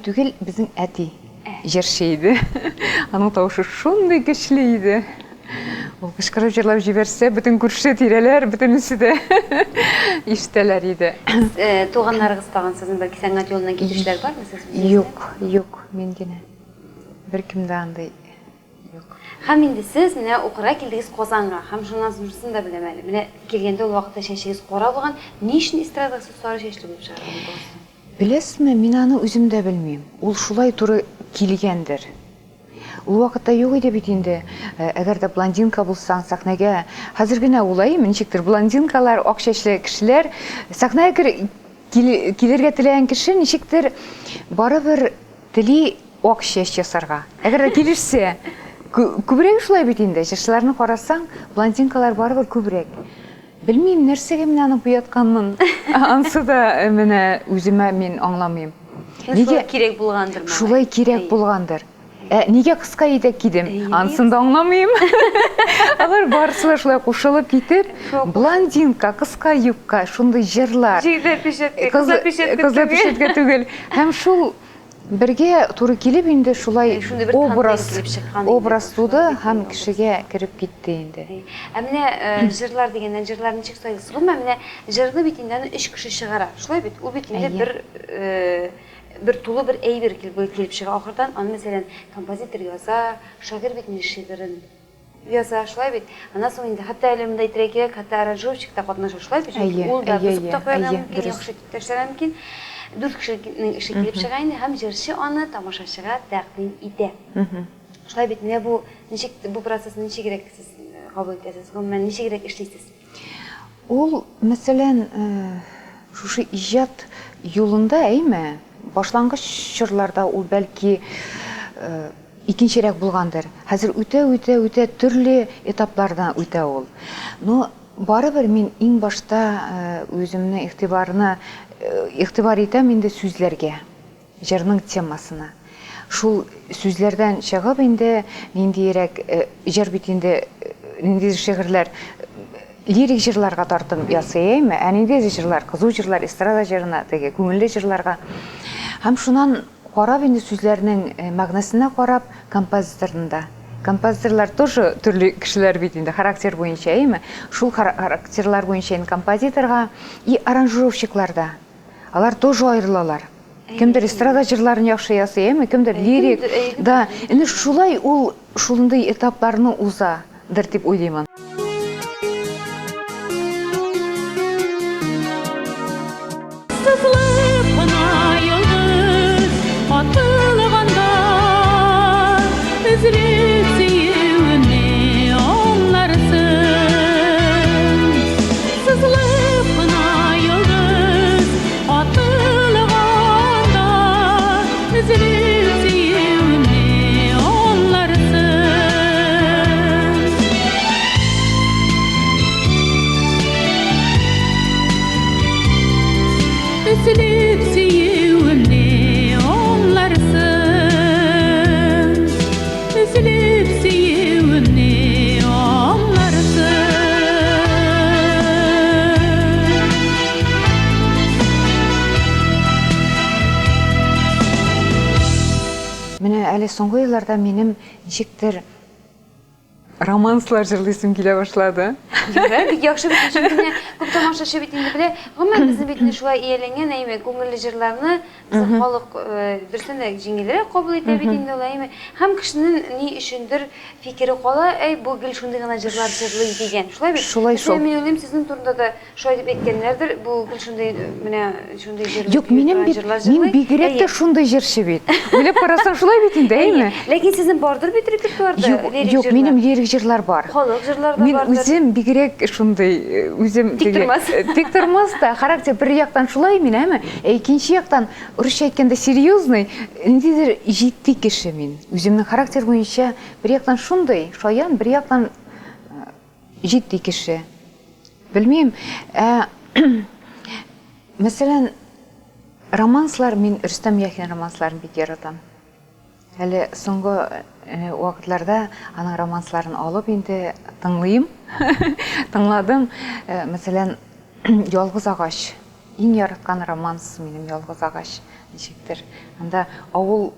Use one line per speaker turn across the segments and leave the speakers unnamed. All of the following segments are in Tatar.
түгел біздің әти жершейді. Аның таушы шундай көчлейді. Ол кышкырып жырлап жіберсе, бүтін күрші тирелер, бүтінісі де иштелер еді.
Туғанларыңыз тағын сіздің бір сәңгат жолынан кетушілер бар ма?
Yok, мен гене. Bir kimde андай yok.
Хам енді сіз міне оқыра келдіңіз Қозанға, хам журнал жұмысын да білемәлі. Міне келгенде ол уақытта шешеңіз қора болған, не үшін эстрадалық сұры шешіліп болып шығарған?
Білесіз ме, мен аны өзім де білмеймін. Ол шулай туры келгендер. Ол вакытта юк иде бит инде. Әгәр дә блондинка булсаң сахнага, хәзер генә улай, ничектер блондинкалар, ак чәчле кешеләр сахнага килергә теләгән кеше ничектер барыбер тели ак чәч ясарга. Әгәр дә килешсә, күбрәк шулай бит инде. Җырчыларны карасаң, блондинкалар барыбер күбрәк. Белмим, нәрсәгә мин аны буятканмын. Ансы да менә үземә мин аңламыйм.
Нигә кирәк булгандыр?
Шулай кирәк булгандыр. Неге кыска итек кидем? Ансын да аңламыйм. Алар барысы шулай кушылып китеп, блондинка, кыска юбка, шундай җырлар. Кызлар пишеткә түгел. Һәм шул бергә туры килеп инде шулай образ туды һәм кешегә кереп китте инде.
Менә җырлар дигәннән җырлар ничек сайлыйсыз? Менә җырны бит инде 3 кеше чыгара. Шулай бит, ул бит инде bir tulu bir әйбер килеп чыга ахырдан. Аны мәсәлән композитор яза, шагыйрь бит инде шигырен яза, шулай бит. Аннан соң инде хәтта элемдә әйтергә кирәк, хәтта аранжировщик та катнаша, шулай бит. Ул да бузып та куя мөмкин, яхшы иптәшләр мөмкин. 4 кешенең эше килеп чыга инде һәм җырчы аны тамашачыга тәкъдим итә. Шулай бит, менә бу ничек бу процессны ничегрәк сез кабул итәсез? Гомумән ничегрәк эшлисез?
Ул мәсәлән шушы иҗат юлында әйме башлангыч чорларда ул бәлки икенчерәк булгандыр. Хәзер үтә төрле этаплардан үтә ул. Но барыбер мин иң башта үземне игътибар итәм инде сүзләргә, җырның темасына. Шул сүзләрдән чыгып инде ниндирәк җыр бит инде нинди шигырьләр лирик җырларга тартым ясыймы? Әнинде җырлар, кызу җырлар, эстрада җырына, теге күңелле җырларга. Һәм шуннан карап инде сүзләрнең мәгънәсенә карап композиторында. Композиторлар тоже төрле кешеләр бит инде характер буенча, әйме? Шул характерлар буенча композиторга и аранжировщикларда. Алар тоже аерылалар. Кемдер эстрада җырларын яхшы ясый, әйме? Кемдер лирик. Да, инде шулай ул шундый этапларны узадыр дип уйлыйм. Әле соңгы елларда минем ничектер романслар җырлыйсым килә башлады.
Бик яхшы бит, чөнки күп тамашачы бит инде белә. Гомумән безнең бит шулай ияләнгән әйме күңелле җырларны безнең халык берсен дә җиңелрәк кабул итә бит инде ул әйме. Һәм кешенең ни өчендер фикере кала, бу гел шундый гына җырлар җырлый дигән. Шулай бит. Мин уйлыйм, сезнең турында да шулай дип әйткәннәрдер. Бу гел шундый менә шундый җырлар.
Юк, мин бигрәк тә шундый җырчы бит. Уйлап карасам шулай бит инде, әйме?
Ләкин сезнең бардыр бит репертуарда лирик җырлар.
Юк, минем лирик җырлар бар.
Халык җырлары да бардыр.
Мин үзем бигрәк шундый, үзем тик тормас та характер бер яктан шулай мин, әйме? Икенче яктан урысча әйткәндә серьезный, ниндидер җитди кеше мин. Үземнең характер буенча бер яктан шундый, шаян, бер яктан җитди кеше. Белмим, мәсәлән, романслар, мин Рөстәм Яхин романсларын бик яратам. Әле соңгы вакытларда аның романсларын алып инде тыңлыйм. Тыңладым. Мәсәлән, Ялгыз агач иң яраткан романс минем ялгыз агач ничектер. Анда авыл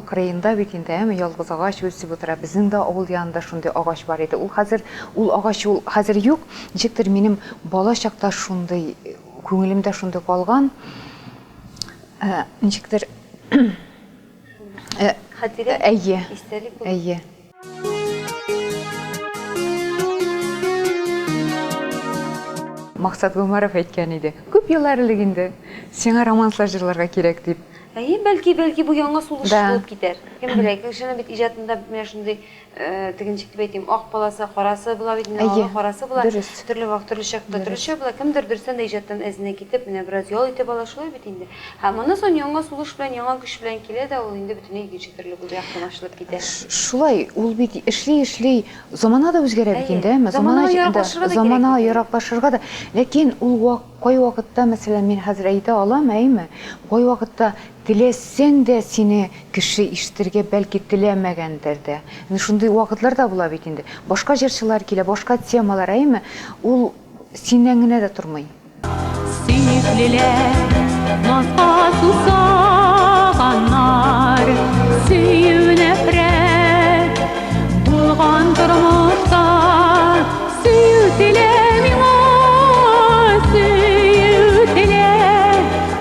крайында бит инде ялгыз агач үсеп утыра. Безнең дә авыл янында шундый агач бар иде. Ул агач хәзер юк. Ничектер минем бала чакта шундый күңелемдә шундый калган. Ничектер
Хатирә.
әйе.
Истәлек бу.
Әйе. Максат Гомаров әйткән иде. Күп еллар элек инде сиңа романслар җырларга кирәк дип.
Әйе, бәлки бу яңа сулыш
Да.
булып китәр. Кем белә, кешенең бит иҗатында менә шундый тегенчек дип әйтим, ак баласы, карасы була бит,
Әйе,
карасы була.
дөрес.
Төрле вакыт, төрле чакта, төрлечә була. Кемдер дөрестән дә иҗаттан әзенә китеп, менә бераз ял итеп ала шулай бит инде. Һәм аннан соң яңа сулыш белән, яңа көч белән килә дә ул инде бөтенләй икенче төрле булып яктырмашылып китә.
Шулай, ул бит эшли, замана да үзгәрә бит инде,
Заманага яраклашырга да кирәк
заманага
бит.
яраклашырга да. Ләкин ул кай вакытта, мәсәлән, мин хәзер әйтә алам, әйме? Кай вакытта теләсәң дә сине кеше ишетергә бәлки теләмәгәндер дә. Шундый вакытлар да була бит инде. Башка җырчылар килә, башка темалар, әйме? Ул синнән генә дә тормый.
Сөйклеләр, назга сусаганнар, сөю нәфрәт булган тормышта, сөю телә миңа, сөю телә,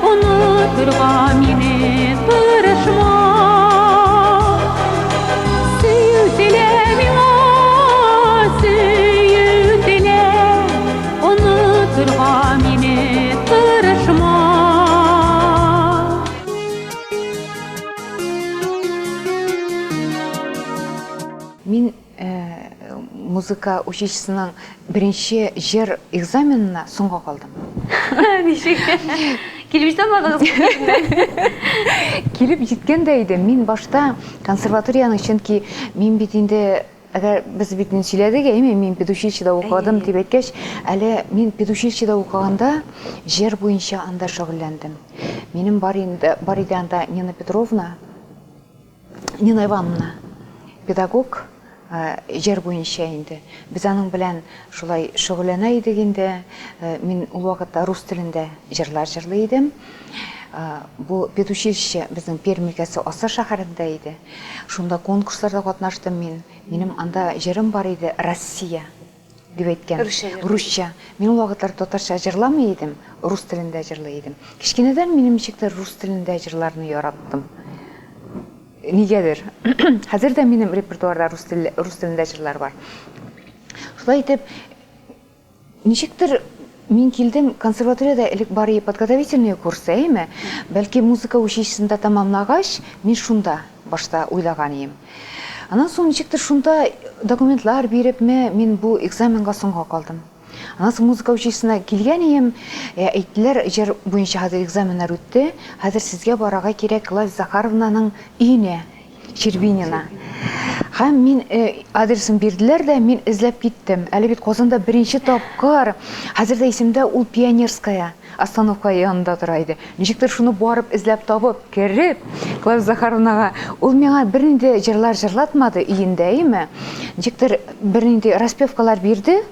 онытырга мине тырышма. Сөю телә миңа, сөю телә, онытырга мине тырышма.
Мин музыка училищесының беренче җыр экзаменына соңга калдым.
Ничек? Килеп җитмәдегез.
Килеп җиткән дә иде. Мин башта консерваторияның, чөнки мин бит инде, әгәр без бит сөйләдек, мин педучилищеда укыдым дип әйткәч, әле мин педучилищеда укыганда җыр буенча анда шөгыльләндем. Минем бар иде анда Нина Ивановна, педагог, җыр буенча инде. Без аның белән шулай шөгыльләнә идек инде. Мин ул вакытта рус телендә җырлар җырлый идем. Бу педучилище безнең Пермь өлкәсе Аса шәһәрендә иде. Шунда конкурсларда катнаштым мин. Минем анда җырым бар иде, Россия дип әйткән. Русча. Мин ул вакытлар татарча җырламый идем, рус телендә җырлый идем. Кичкенәдән минем ничектер рус телендә җырларны яраттым. Нигәдер. Хәзер дә минем репертуарда рус телендә җырлар бар. Шулай итеп, ничектер мин килдем консерваторияда элек бар иде подготовительный курсы, әйме? Бәлки музыка училищесында тамамлагач, мин шунда башта уйлаган идем. Аннан соң ничектер шунда документлар бирепме, мин бу экзаменга соңга калдым. Аннан соң музыка училищесына килгән идем, әйттеләр, җыр буенча хәзер экзаменнар үтте, хәзер сезгә барырга кирәк Клавдия Захаровнаның өенә, Щербинина. Һәм мин адресын бирделәр дә, мин эзләп киттем. Әле бит Казанда беренче тапкыр, хәзер дә исемдә, ул Пионерская остановка янында тора иде. Ничектер шуны барып эзләп табып, кереп, Клавдия Захаровнага, ул миңа бернинди җырлар җырлатмады өендә, әйме? Ничектер бернинди распевкалар бирде.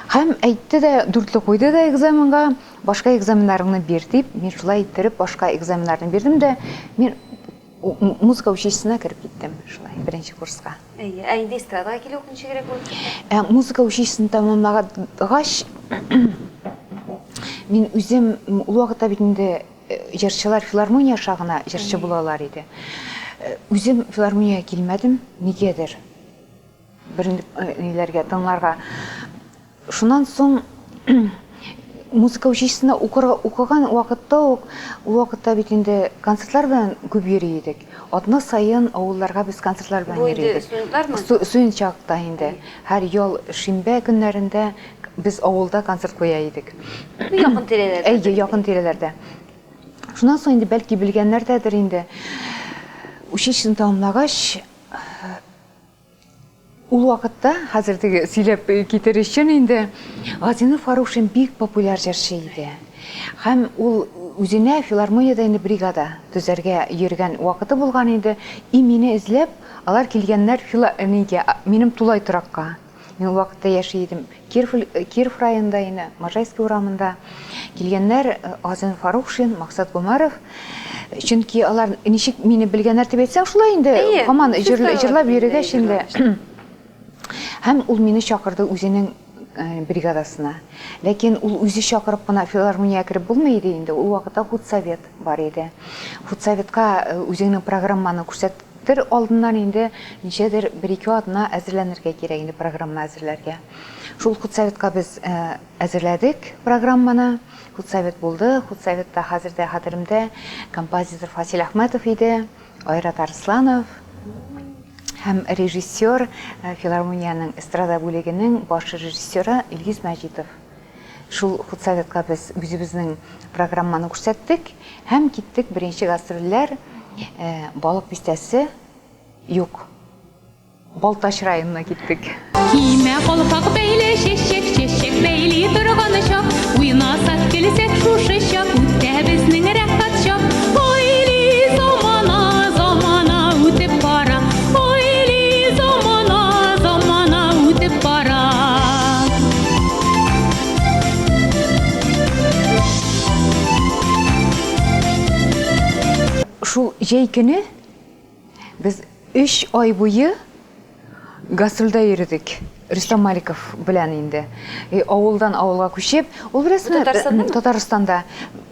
Һәм әйтте дә, дүртле куйды да экзаменга, башка экзаменнарыңны бир дип, мин шулай иттереп башка экзаменнарны бирдем дә, мин музыка училищесына кирип киттем, шулай, беренче курска.
Инде эстрадага килеп укучы керек булды.
Музыка училищесын тамамлагач, мин үзем ул вакытта бит инде җырчылар филармония шагына җырчы булалар иде. Үзем филармониягә килмәдем, нигәдер. Ниләргә, тыңларга. Шуннан соң музыка училищесында укыган вакытта ук, ул вакытта бит инде концертлар белән күп йөри идек. Атна сайын авылларга без концертлар белән йөри идек.
Студентлармы?
Студент чакта инде. Һәр ел шимбә көннәрендә без авылда концерт куя идек.
Якын тирәләрдә.
Әйе, якын тирәләрдә. Шуннан соң инде бәлки белгәннәрдер инде. Училищены тамамлагач, ул вакытта, хәзердәге сөйләп китер өчен инде, Газинур Фарушин бик популяр җырчы иде. Һәм ул үзенә филармониядә инде бригада төзәргә йөргән вакыты булган иде. И мине эзләп, алар килгәннәр минем тулай торакка. Мин ул вакытта яши идем Киров районында, Можайский урамында. килгәннәр Азин Фарухшин, Максат Гумаров. Чөнки алар ничек мине белгәннәр дип әйтсәң, шулай инде һаман җырлап йөрегәч инде. Һәм ул мине чакырды үзенең бригадасына. Ләкин ул үзе чакырып кына филармония кереп булмый иде инде. Ул вакытта худсовет бар иде. Худсоветка үзенең программаны күрсәтер алдыннан инде ничәдер 1-2 атна әзерләнергә кирәк инде программа әзерләргә. Шул худсоветка без әзерләдек программаны. Худсовет булды. Худсоветта хәзердә хәтеремдә композитор Фасил Әхмәтов иде, Айрат Арсланов һәм режиссер филармонияның эстрада бүлегенең баш режиссеры Илгиз Мәҗитов. Шул худсоветка без үзебезнең программаны күрсәттек һәм киттек беренче гастрольләр Балык бистәсе юк. Балтач районына киттек.
Киме колпак бәйле чәчәк, чәчәк бәйли торганы чак. Уйнасак килсәк шушы чак, үтә безнең рәхәт чак. Ойли замана, замана үтеп бара. Ойли замана, замана үтеп бара.
Шул җәй көне без 3 ай буе гастрольдә йөрдек. Рөстәм Маликов белән инде. Авылдан авылга күчеп, ул берәсен Татарстанда.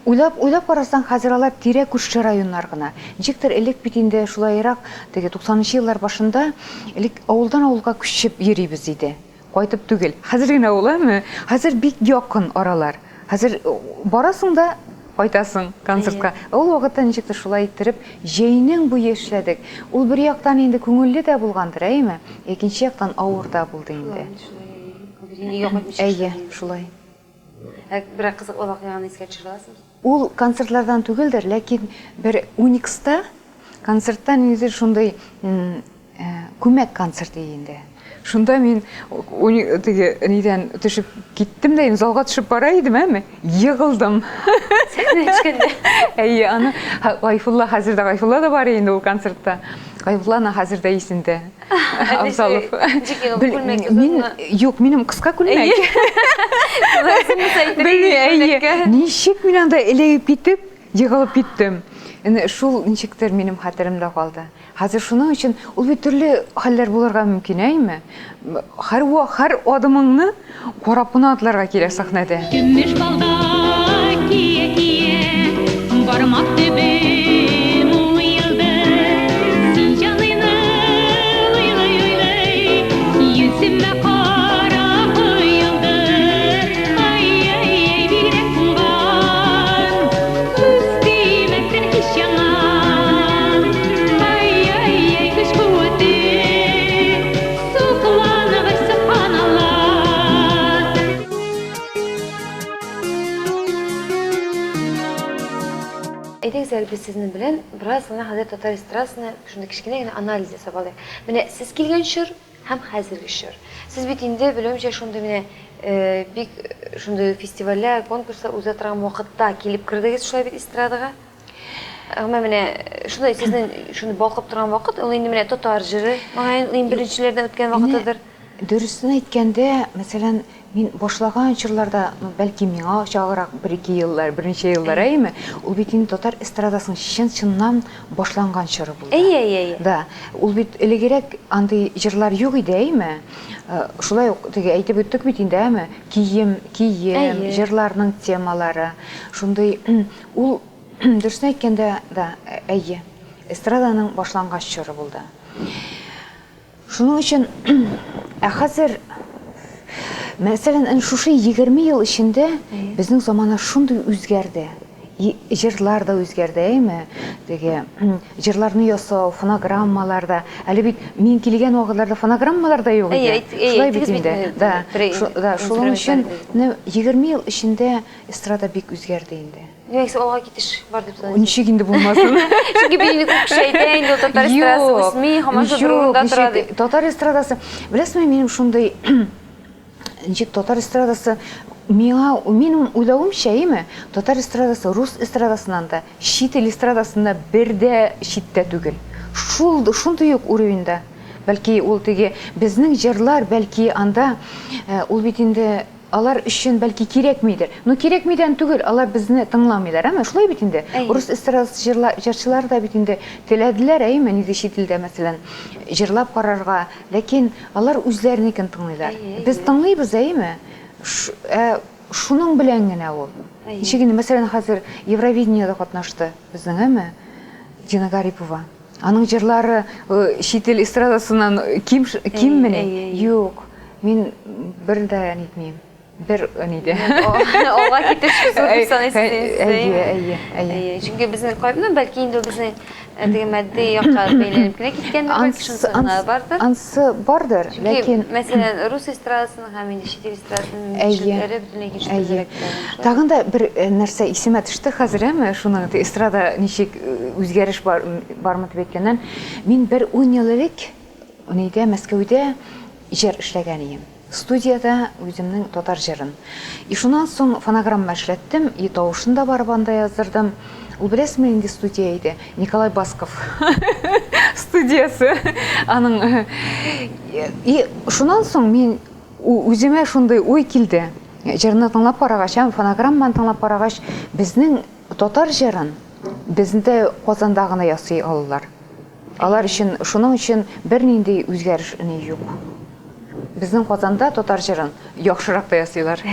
Уйлап карасаң, хәзер алар тирә күрше районнар гына. Ничектер элек бит инде шулайрак, теге 90нчы еллар башында элек авылдан авылга күчеп йөрибез иде. Кайтып түгел. Хәзер генә уламы? Хәзер бик якын аралар. Хәзер барасың да кайтасың концертка. Ул вакытта ничектер шулай иттереп җәйнең буе эшләдек. Ул бер яктан инде күңелле дә булгандыр, әйме? Икенче яктан авыр да булды инде. Әйе, шулай.
Бер кызык вакыйганы искә төшерәсез?
Ул концертлардан түгелдер, ләкин бер Уникста концерттан инде шундай күмәк концерты инде. Шунда мин теге нидән төшеп киттем дә, залга төшеп бара идем, әме? Егылдым. Әйе, аны Гайфулла, хәзердә Гайфулла да бар инде ул концертта. Гайфулланы хәзердә исендә. Абзалов. Мин юк, минем кыска күлмәк. Ничек мин анда элегеп китеп, егылып киттем. Шул ничектер минем хәтеремдә калды. Хәзер шуның өчен ул бит төрле хәлләр булырга мөмкин, әйме? Һәр адымыңны карап кына атларга кирәк сәхнәдә.
Көмеш балда кие-кие, бармак төбе муелды. Син җаныны уйлый-уйлый, йөземә кара куелды. Ай-ай-ай, бигрәк булган, үстимәсен һич яман. Ай-ай-ай, көч куәте, сукланыгыз субханалла.
Әйтегез, без сезнең белән бераз гына хәзер татар эстрадасына шундый кичкенә генә анализ ясап алыйк. Менә сез килгән чор һәм хәзерге чор. Сез бит инде беләмчә шундый менә бик шундый фестивальләр, конкурслар уза торган вакытта килеп кирдегез шулай бит эстрадага. Әмма менә шундай сезнең шундый балкып торган вакыт, ул инде менә татар җыры, маңа беренчеләрдән үткән вакытыдыр.
Дөресен әйткәндә, мәсәлән, мин башлаган чорларда, бәлки миңа чагырак 1-2 еллар, беренче еллар, әйме? Ул бит инде татар эстрадасының чыннан башланган чоры булды.
Әйе.
Да, ул бит элегрәк андый җырлар юк иде, әйме? Шулай ук теге әйтеп үттек бит инде, әйме? Кием, җырларның темалары. Шундый ул дөресен әйткәндә, да, әйе. Эстраданың башланган чоры булды. Шуның өчен хәзер мәсәлән, шушы 20 ел эчендә безнең замана шундый үзгәрде. Җырлар да үзгәрде, әйме? Теге җырларны ясау, фонограммаларда, әле бит мин килгән вакытларда фонограммалар да юк иде. Шулай бит инде. Да, шуның өчен 20 ел эчендә эстрада бик үзгәрде инде.
Нигә алга китеш бар дип саныйсыз?
Ничек инде булмасын?
Чөнки бит инде күп кеше әйтә, инде татар эстрадасы үсми, һаман шул урында тора дип.
Татар эстрадасы, беләсезме, минем шундый ничек татар эстрадасы минем уйлавымча, әйме? Татар эстрадасы рус эстрадасыннан да, чит ил эстрадасында бердә читтә түгел. Шундый ук уровеньда. Бәлки ул теге безнең җырлар, бәлки анда ул бит инде алар өчен бәлки кирәкмидер. Ну кирәкмидән түгел, алар безне тыңламыйлар, әмма шулай бит инде. Урыс эстрадасы җырчылар да бит инде теләделәр, әйме, инде чит илдә мәсәлән, җырлап карарга, ләкин алар үзләренекен тыңлыйлар. Без тыңлыйбыз, әйме? Шуның белән генә ул. Ничек инде, мәсәлән, хәзер Евровидениедә катнашты безнең, әйме? Дина Гарипова. Аның җырлары чит ил эстрадасыннан киммени? Юк. Мин бер дә нитмим. Бер ниде.
Ога китешү зур санайсыз.
Әйе.
Чөнки безнең кайбыны бәлки инде безнең теге мәдди якка бәйләнеп кенә киткән бардыр.
Ансы бардыр, ләкин
мәсәлән рус эстрадасының һәм инде чит ил эстрадасының мөҗитләре бөтенләй икенче.
Тагын да бер нәрсә исемә төште хәзер, әмма шуның эстрада ничек үзгәреш бармы дип әйткәннән, мин бер 10 ел элек нидә Мәскәүдә җыр эшләгән идем. Студияда үземнең татар җырын. И шуннан соң фонограмма эшләттем, и тавышында барабанда яздырдым. Ул беләсезме инде студия иде, Николай Басков студиясы. Аның и шуннан соң мин үземә шундый ой килде. Җырны тыңлап карагач, фонограмманы тыңлап карагач, безнең татар җырын бездә Казанда гына ясый алалар. Алар өчен шуның өчен бернинди үзгәреш юк. Безнең Казанда татар җырын яхшырак та ясыйлар.